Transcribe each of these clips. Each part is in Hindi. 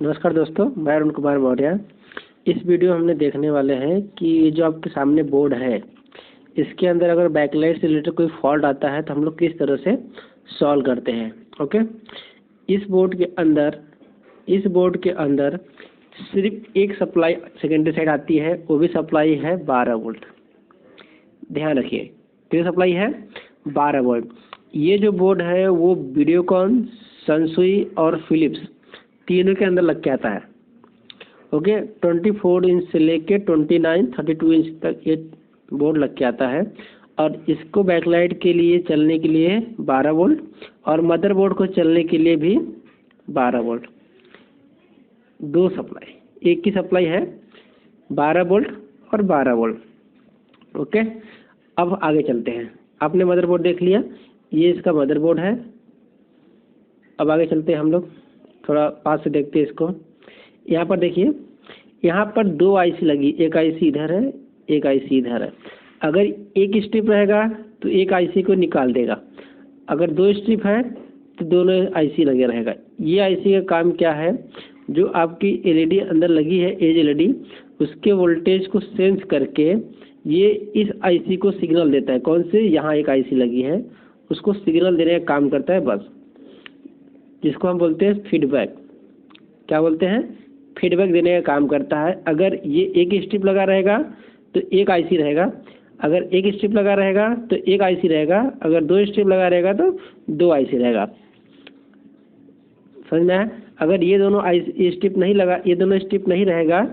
नमस्कार दोस्तों, मैं अरुण कुमार मौर्य। इस वीडियो में हमने देखने वाले हैं कि ये जो आपके सामने बोर्ड है, इसके अंदर अगर बैकलाइट से रिलेटेड कोई फॉल्ट आता है तो हम लोग किस तरह से सॉल्व करते हैं। ओके, इस बोर्ड के अंदर सिर्फ एक सप्लाई सेकेंडरी साइड आती है, वो भी सप्लाई है 12 वोल्ट। ध्यान रखिए, कितनी सप्लाई है? 12 वोल्ट। ये जो बोर्ड है वो वीडियोकॉन, सनसुई और फिलिप्स तीनों के अंदर लग के आता है। ओके, 24 इंच से लेके 32 इंच तक ये बोर्ड लग के आता है और इसको बैकलाइट के लिए चलने के लिए 12 वोल्ट और मदरबोर्ड को चलने के लिए भी 12 वोल्ट। दो सप्लाई, एक की सप्लाई है 12 वोल्ट और 12 वोल्ट। ओके, अब आगे चलते हैं। आपने मदरबोर्ड देख लिया, ये इसका मदरबोर्ड है। अब आगे चलते हैं, हम लोग थोड़ा पास से देखते हैं इसको। यहाँ पर देखिए, यहाँ पर दो आईसी लगी, एक आईसी इधर है, एक आईसी इधर है। अगर एक स्ट्रिप रहेगा तो एक आईसी को निकाल देगा, अगर दो स्ट्रिप है तो दोनों आईसी लगे रहेगा। ये आईसी का काम क्या है? जो आपकी एलईडी अंदर लगी है, एज एलईडी, उसके वोल्टेज को सेंस करके ये इस आईसी को सिग्नल देता है। कौन से? यहाँ एक आईसी लगी है, उसको सिग्नल देने का काम करता है बस, जिसको हम बोलते हैं फीडबैक। क्या बोलते हैं? फीडबैक देने का काम करता है। अगर ये एक स्ट्रिप लगा रहेगा तो एक आईसी रहेगा, अगर एक स्ट्रिप लगा रहेगा तो एक आईसी रहेगा, अगर दो स्ट्रिप लगा रहेगा तो दो आईसी रहेगा। समझ में आया? अगर ये दोनों आईसी स्ट्रिप नहीं लगा, ये दोनों स्ट्रिप नहीं रहेगा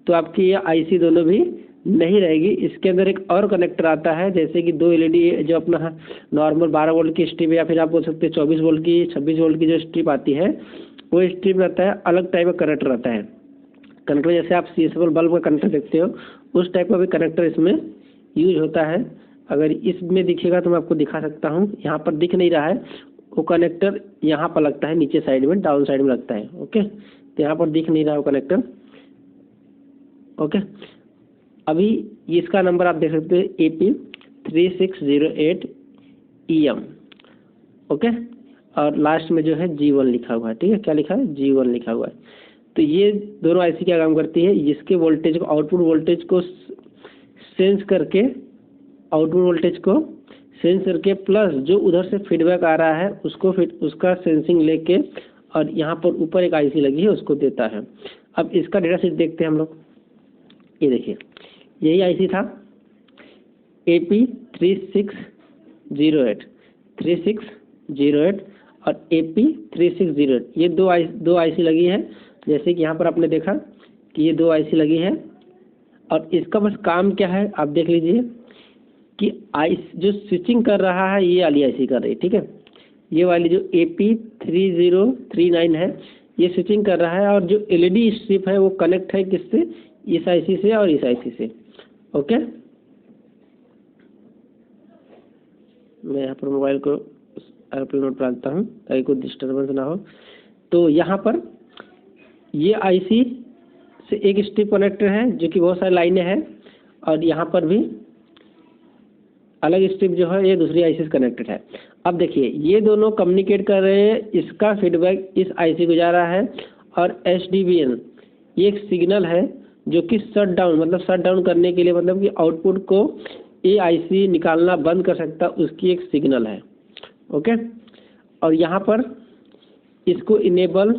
तो आपकी ये आईसी दोनों भी नहीं रहेगी। इसके अंदर एक और कनेक्टर आता है, जैसे कि दो एलईडी जो अपना नॉर्मल 12 वोल्ट की स्ट्रिप या फिर आप बोल सकते हैं 24 वोल्ट की, 26 वोल्ट की जो स्ट्रिप आती है, वो स्ट्रिप रहता है, अलग टाइप का कनेक्टर रहता है। कनेक्टर जैसे आप सीएसएबल बल्ब का कनेक्टर देखते हो, उस टाइप का भी कनेक्टर इसमें यूज होता है। अगर इसमें दिखेगा तो मैं आपको दिखा सकता हूँ, यहाँ पर दिख नहीं रहा है, वो कनेक्टर यहाँ पर लगता है, नीचे साइड में, डाउन साइड में लगता है। ओके, तो यहाँ पर दिख नहीं रहा है वो कनेक्टर। ओके, अभी इसका नंबर आप देख सकते हैं AP3608EM। ओके, और लास्ट में जो है G1 लिखा हुआ है। ठीक है, क्या लिखा है? G1 लिखा हुआ है। तो ये दोनों आईसी क्या काम करती है? इसके वोल्टेज को, आउटपुट वोल्टेज को सेंस करके, प्लस जो उधर से फीडबैक आ रहा है उसको उसका सेंसिंग लेके, और यहाँ पर ऊपर एक आईसी लगी है उसको देता है। अब इसका डेटा शीट देखते हैं हम लोग। ये देखिए, यही आईसी था AP3608 और AP3608। ये दो आईसी लगी है, जैसे कि यहाँ पर आपने देखा कि ये दो आईसी लगी है। और इसका बस काम क्या है आप देख लीजिए कि जो स्विचिंग कर रहा है ये वाली आईसी कर रही है। ठीक है, ये वाली जो AP3039 है ये स्विचिंग कर रहा है, और जो एलईडी स्ट्रिप है वो कनेक्ट है किससे? इस आईसी से और इस आईसी से। ओके, मैं यहाँ पर मोबाइल को एयरप्लेन मोड पर डालता हूँ ताकि कोई डिस्टर्बेंस ना हो। तो यहाँ पर ये आईसी से एक स्ट्रिप कनेक्टर है जो कि बहुत सारी लाइनें हैं, और यहाँ पर भी अलग स्ट्रिप जो है ये दूसरी आईसी से कनेक्टेड है। अब देखिए, ये दोनों कम्युनिकेट कर रहे हैं, इसका फीडबैक इस आईसी को जा रहा है, और SDBN ये एक सिग्नल है जो कि शट डाउन करने के लिए, मतलब कि आउटपुट को ये आईसी निकालना बंद कर सकता, उसकी एक सिग्नल है। ओके, और यहाँ पर इसको इनेबल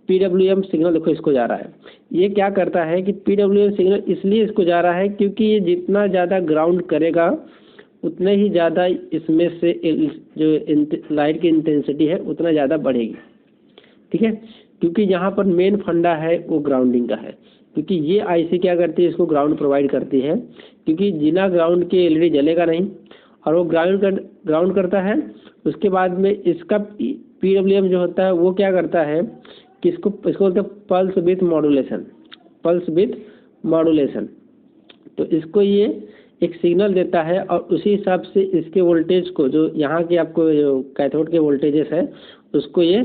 PWM सिग्नल, देखो इसको जा रहा है। ये क्या करता है कि PWM सिग्नल इसलिए इसको जा रहा है क्योंकि ये जितना ज़्यादा ग्राउंड करेगा उतने ही ज़्यादा इसमें से जो लाइट की इंटेंसिटी है उतना ज़्यादा बढ़ेगी। ठीक है, क्योंकि यहाँ पर मेन फंडा है वो ग्राउंडिंग का है, क्योंकि ये आईसी क्या करती है? इसको ग्राउंड प्रोवाइड करती है, क्योंकि बिना ग्राउंड के एलईडी जलेगा नहीं, और वो ग्राउंड करता है। उसके बाद में इसका PWM जो होता है वो क्या करता है कि इसको बोलते हैं पल्स विथ मॉड्यूलेशन। तो इसको ये एक सिग्नल देता है, और उसी हिसाब से इसके वोल्टेज को, जो यहाँ के आपको जो कैथोड के वोल्टेजेस है, उसको ये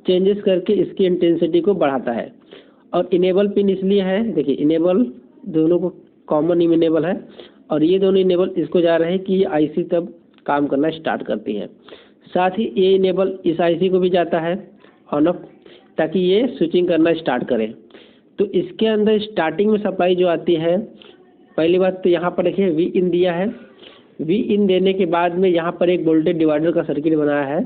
चेंजेस करके इसकी इंटेंसिटी को बढ़ाता है। और इनेबल पिन इसलिए है, देखिए इनेबल दोनों को कॉमन इनेबल है, और ये दोनों इनेबल इसको जा रहे हैं कि ये आईसी तब काम करना स्टार्ट करती है। साथ ही ये इनेबल इस आईसी को भी जाता है ऑन ऑफ, ताकि ये स्विचिंग करना स्टार्ट करें। तो इसके अंदर स्टार्टिंग में सप्लाई जो आती है, पहली बात तो यहाँ पर देखिए वी इन दिया है। वी इन देने के बाद में यहाँ पर एक वोल्टेज डिवाइडर का सर्किट बनाया है।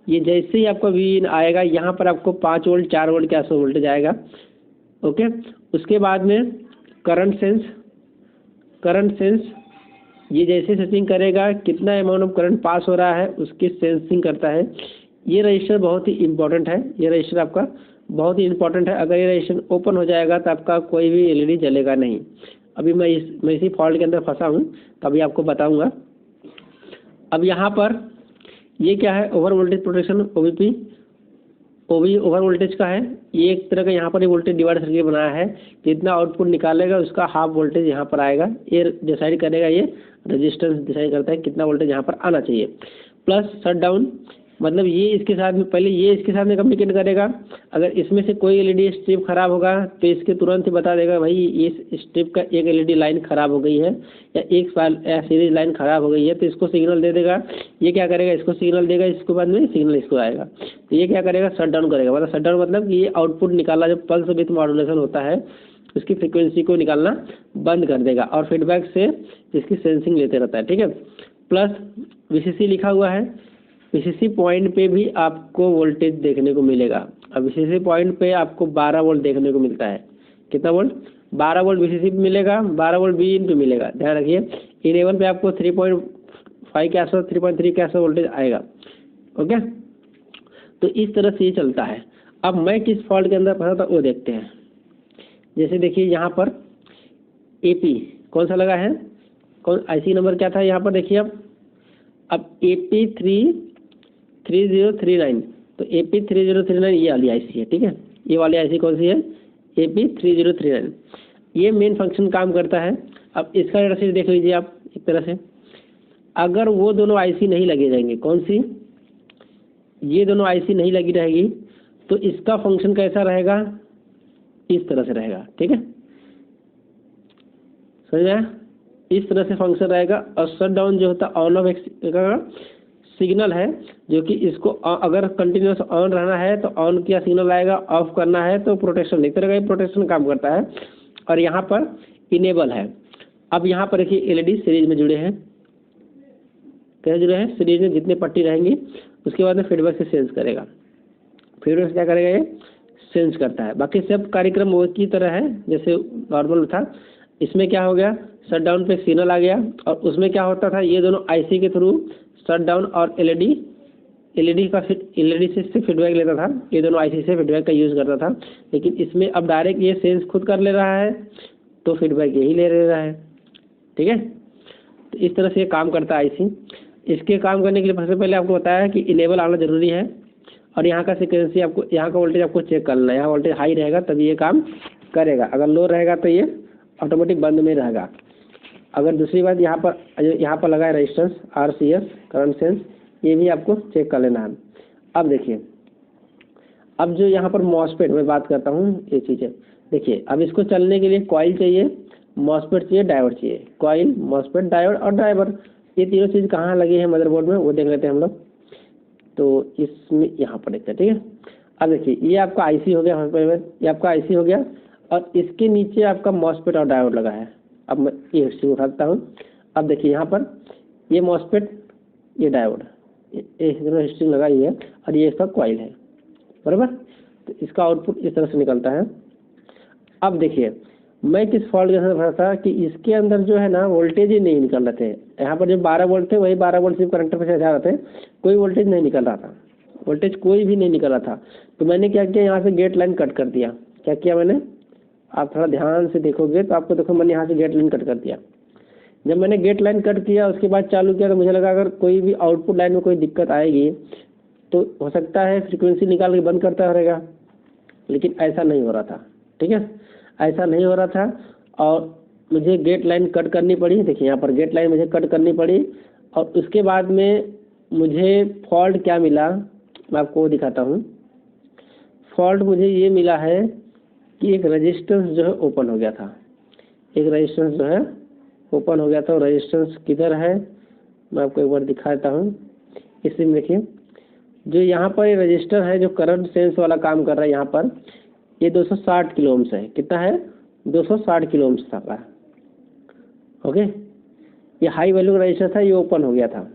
ये जैसे ही आपका वी इन आएगा यहाँ पर आपको 5 वोल्ट 4 वोल्ट के आसपास वोल्टेज आएगा। ओके, उसके बाद में करंट सेंस ये जैसे सेंसिंग करेगा कितना अमाउंट ऑफ करंट पास हो रहा है उसकी सेंसिंग करता है। ये रजिस्टर बहुत ही इंपॉर्टेंट है, ये रजिस्टर आपका बहुत ही इंपॉर्टेंट है। अगर ये रजिस्टर ओपन हो जाएगा तो आपका कोई भी एलईडी जलेगा नहीं। अभी मैं इसी फॉल्ट के अंदर फंसा हूँ तो अभी आपको बताऊँगा। अब यहाँ पर ये क्या है, over voltage protection OVP over voltage का है। ये एक तरह का यहाँ पर वोल्टेज डिवाइडर सर्किट बनाया है। जितना आउटपुट निकालेगा उसका हाफ वोल्टेज यहाँ पर आएगा। ये डिसाइड करेगा, ये रेजिस्टेंस डिसाइड करता है कितना वोल्टेज यहाँ पर आना चाहिए। प्लस शट डाउन, मतलब ये इसके साथ में पहले ये इसके साथ में कम्युनिकेट करेगा। अगर इसमें से कोई एलईडी स्ट्रिप खराब होगा तो इसके तुरंत ही बता देगा भाई इस स्ट्रिप का एक एलईडी लाइन खराब हो गई है या एक सीरीज लाइन खराब हो गई है, तो इसको सिग्नल दे देगा। ये क्या करेगा, इसको सिग्नल देगा, इसके बाद में सिग्नल इसको आएगा। तो ये क्या करेगा, शट डाउन करेगा। मतलब शट डाउन मतलब ये आउटपुट निकालना, जो पल्स विथ मॉड्यूलेशन होता है उसकी फ्रिक्वेंसी को निकालना बंद कर देगा और फीडबैक से इसकी सेंसिंग लेते रहता है। ठीक है, प्लस वीसीसी लिखा हुआ है। वीसीसी पॉइंट पे भी आपको वोल्टेज देखने को मिलेगा। अब वीसीसी पॉइंट पे आपको 12 वोल्ट देखने को मिलता है। कितना वोल्ट, 12 वोल्ट वीसीसी पे मिलेगा, 12 वोल्ट वी इन पे मिलेगा। ध्यान रखिए, इनेबल पे आपको 3.5 के आसपास 3.3 के आसपास वोल्टेज आएगा। ओके, तो इस तरह से ये चलता है। अब मैं किस फॉल्ट के अंदर फंसा था वो देखते हैं। जैसे देखिए यहाँ पर एपी कौन सा लगा है, कौन आईसी नंबर क्या था यहाँ पर देखिए। अब AP 3039, तो AP 3039 ये वाली आईसी है। ठीक है, ये वाली आईसी कौन सी है, AP 3039। ये मेन फंक्शन काम करता है। अब इसका रसीद देख लीजिए आप एक तरह से। अगर वो दोनों आईसी नहीं लगे रहेंगे, कौन सी, ये दोनों आईसी नहीं लगी रहेगी, तो इसका फंक्शन कैसा रहेगा, इस तरह से रहेगा। ठीक है, समझ में आया, इस तरह से फंक्शन रहेगा। और शट डाउन जो होता है ऑन ऑफ का सिग्नल है, जो कि इसको अगर कंटिन्यूस ऑन रहना है तो ऑन किया सिग्नल आएगा, ऑफ करना है तो प्रोटेक्शन, एक तरह का प्रोटेक्शन काम करता है। और यहाँ पर इनेबल है। अब यहाँ पर देखिए एलईडी सीरीज में जुड़े हैं, कैसे जुड़े हैं, सीरीज में जितने पट्टी रहेंगी उसके बाद में फीडबैक से सेंस करेगा। फीडबैक से क्या करेगा, ये सेंस करता है। बाकी सब कार्यक्रम वो की तरह है जैसे नॉर्मल था। इसमें क्या हो गया, शट डाउन पे सिग्नल आ गया और उसमें क्या होता था, ये दोनों आईसी के थ्रू शट डाउन और एलईडी से फीडबैक लेता था। ये दोनों आईसी से फीडबैक का यूज़ करता था। लेकिन इसमें अब डायरेक्ट ये सेंस खुद कर ले रहा है तो फीडबैक यही ले रहा है। ठीक है, तो इस तरह से ये काम करता है आईसी। इसके काम करने के लिए सबसे पहले आपको बताया कि इनेबल आना जरूरी है और यहाँ का फ्रीक्वेंसी आपको, यहाँ का वोल्टेज आपको चेक करना है। यहाँ वोल्टेज हाई रहेगा तभी ये काम करेगा, अगर लो रहेगा तो ये ऑटोमेटिक बंद में रहेगा। अगर दूसरी बात यहाँ पर लगा है रेजिस्टेंस RCS करंट सेंस, ये भी आपको चेक कर लेना है। अब देखिए, अब जो यहाँ पर मॉसफेट में बात करता हूँ ये चीज़ें देखिए। अब इसको चलने के लिए कॉइल चाहिए, मॉसफेट चाहिए, डायोड चाहिए। कॉइल, मॉसफेट, डायोड और ड्राइवर, ये तीनों चीज़ कहाँ लगी है मदरबोर्ड में वो देख लेते हैं हम लोग। तो इसमें यहाँ पर देखते हैं। ठीक है, अब देखिए ये आपका आईसी हो गया, ये आपका आईसी हो गया और इसके नीचे आपका मॉसफेट और डायोड लगा है। अब मैं ये हिस्ट्री उठाता हूँ। अब देखिए यहाँ पर ये मॉसफेट, ये डायोड, ये हिस्ट्री लगाई है और ये इसका कॉइल है, बराबर। तो इसका आउटपुट इस तरह से निकलता है। अब देखिए मैं किस फॉल्ट के अंदर फंसा था कि इसके अंदर जो है ना वोल्टेज ही नहीं निकल रहे थे। यहाँ पर जो 12 वोल्ट थे वही 12 वोल्ट सिर्फ कनेक्टर पे से जा रहे थे, कोई वोल्टेज नहीं निकल रहा था, वोल्टेज कोई भी नहीं निकल रहा था। तो मैंने क्या किया, यहाँ से गेट लाइन कट कर दिया। क्या किया मैंने, आप थोड़ा ध्यान से देखोगे तो आपको देखो मैंने यहाँ से गेट लाइन कट कर दिया। जब मैंने गेट लाइन कट किया उसके बाद चालू किया तो मुझे लगा अगर कोई भी आउटपुट लाइन में कोई दिक्कत आएगी तो हो सकता है फ्रीक्वेंसी निकाल के बंद करता रहेगा, लेकिन ऐसा नहीं हो रहा था। ठीक है, ऐसा नहीं हो रहा था और मुझे गेट लाइन कट करनी पड़ी। देखिए यहाँ पर गेट लाइन मुझे कट करनी पड़ी और उसके बाद में मुझे फॉल्ट क्या मिला मैं आपको दिखाता हूँ। फॉल्ट मुझे ये मिला है कि एक रेजिस्टेंस जो है ओपन हो गया था, एक रेजिस्टेंस जो है ओपन हो गया था। रेजिस्टेंस किधर है मैं आपको एक बार दिखाता हूँ। इसमें देखिए जो यहाँ पर ये रजिस्टर है जो करंट सेंस वाला काम कर रहा है यहाँ पर, ये 260 किलो ओम्स है। कितना है? 260 किलो ओम्स था। ओके, ये हाई वैल्यू का रजिस्टर था, ये ओपन हो गया था,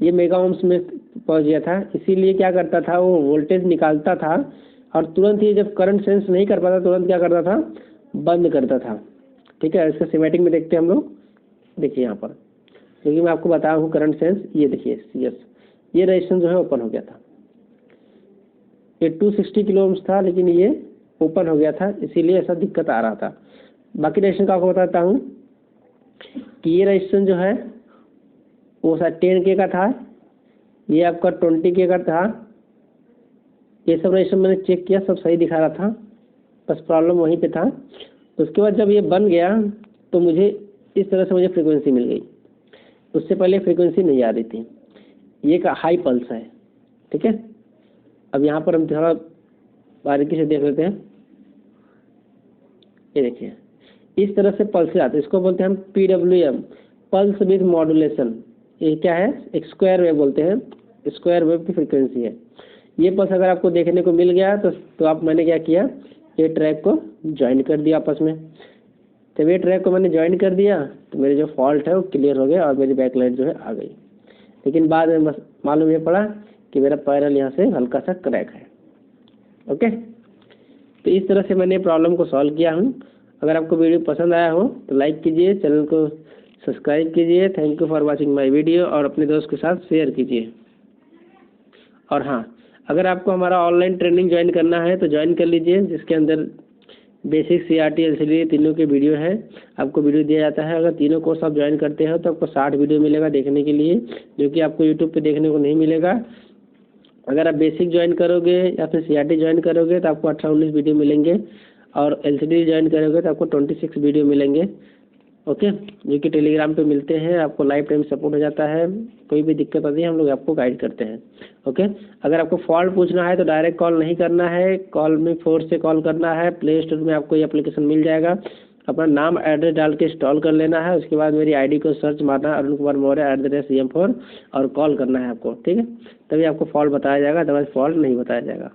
ये मेगा ओम्स में पहुँच गया था। इसीलिए क्या करता था, वो वोल्टेज निकालता था और तुरंत ही जब करंट सेंस नहीं कर पाता तुरंत क्या करता था, बंद करता था। ठीक है, इसका सिमेटिक में देखते हैं हम लोग। देखिए यहाँ पर, क्योंकि मैं आपको बताया हूँ करंट सेंस, ये देखिए CS, ये रजिस्टेंस जो है ओपन हो गया था। ये 260 किलो ओम्स था लेकिन ये ओपन हो गया था, इसीलिए ऐसा दिक्कत आ रहा था। बाकी रजिस्टेंस का आपको बताता हूँ कि ये रजिस्टेंस जो है वो शायद 10K का था, ये आपका 20K का था। ये सब रजिस्टर मैंने चेक किया, सब सही दिखा रहा था, बस प्रॉब्लम वहीं पे था। उसके बाद जब ये बन गया तो मुझे इस तरह से मुझे फ्रीक्वेंसी मिल गई। उससे पहले फ्रीक्वेंसी नहीं आ रही थी। ये का हाई पल्स है। ठीक है, अब यहाँ पर हम थोड़ा बारीकी से देख लेते हैं। ये देखिए इस तरह से पल्स आते हैं, इसको बोलते हैं हम PWM, पल्स विद मॉड्यूलेशन। ये क्या है? एक स्क्वायर वेव बोलते हैं, स्क्वायर वेव की फ्रीक्वेंसी है। ये पल्स अगर आपको देखने को मिल गया तो आप, मैंने क्या किया, ये ट्रैक को ज्वाइन कर दिया आपस में। जब ये ट्रैक को मैंने ज्वाइन कर दिया तो मेरे जो फॉल्ट है वो क्लियर हो गया और मेरी बैकलाइट जो है आ गई। लेकिन बाद में बस मालूम ये पड़ा कि मेरा पैनल यहाँ से हल्का सा क्रैक है। ओके, तो इस तरह से मैंने प्रॉब्लम को सॉल्व किया हूँ। अगर आपको वीडियो पसंद आया हो तो लाइक कीजिए, चैनल को सब्सक्राइब कीजिए। Thank you for watching my video, और अपने दोस्त के साथ शेयर कीजिए। और हाँ, अगर आपको हमारा ऑनलाइन ट्रेनिंग ज्वाइन करना है तो ज्वाइन कर लीजिए, जिसके अंदर बेसिक CRT LCD तीनों के वीडियो है, आपको वीडियो दिया जाता है। अगर तीनों कोर्स आप ज्वाइन करते हो तो आपको 60 वीडियो मिलेगा देखने के लिए, जो कि आपको यूट्यूब पे देखने को नहीं मिलेगा। अगर आप बेसिक ज्वाइन करोगे या फिर CRT ज्वाइन करोगे तो आपको 18-19 वीडियो मिलेंगे, और LCD ज्वाइन करोगे तो आपको 26 वीडियो मिलेंगे। ओके, जो कि टेलीग्राम पे मिलते हैं, आपको लाइफ टाइम सपोर्ट हो जाता है। कोई भी दिक्कत आती है हम लोग आपको गाइड करते हैं। ओके, अगर आपको फॉल्ट पूछना है तो डायरेक्ट कॉल नहीं करना है, कॉल में फोर्स से कॉल करना है। प्ले स्टोर में आपको ये एप्लीकेशन मिल जाएगा, अपना नाम एड्रेस डाल के इंस्टॉल कर लेना है। उसके बाद मेरी ID को सर्च मारना है, अरुण कुमार मौर्य @CM4, और कॉल करना है आपको। ठीक है, तभी आपको फॉल्ट बताया जाएगा, अदरवाइज फॉल्ट नहीं बताया जाएगा।